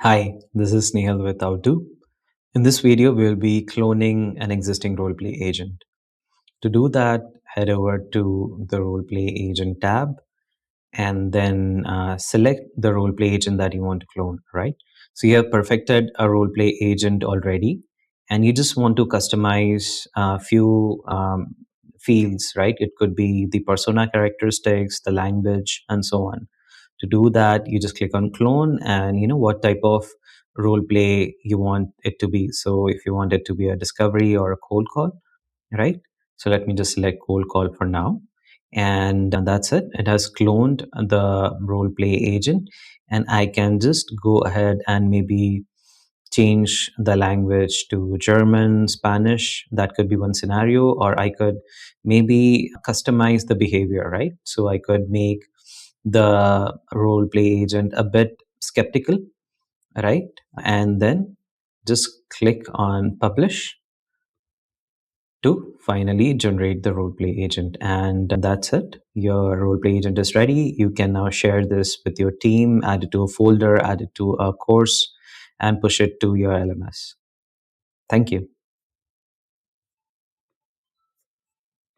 Hi, this is Snehal with Outdoo. In this video, we'll be cloning an existing roleplay agent. To do that, head over to the roleplay agent tab and then select the roleplay agent that you want to clone, right? So you have perfected a roleplay agent already, and you just want to customize a few fields, right? It could be the persona characteristics, the language, and so on. To do that, you just click on clone and you know what type of role play you want it to be. So if you want it to be a discovery or a cold call, right? So let me just select cold call for now. And that's it. It has cloned the role play agent. And I can just go ahead and maybe change the language to German, Spanish. That could be one scenario. Or I could maybe customize the behavior, right? So I could make the role play agent a bit skeptical, right? And then just click on publish to finally generate the roleplay agent. And that's it. Your roleplay agent is ready. You can now share this with your team, add it to a folder, add it to a course, and push it to your LMS. Thank you.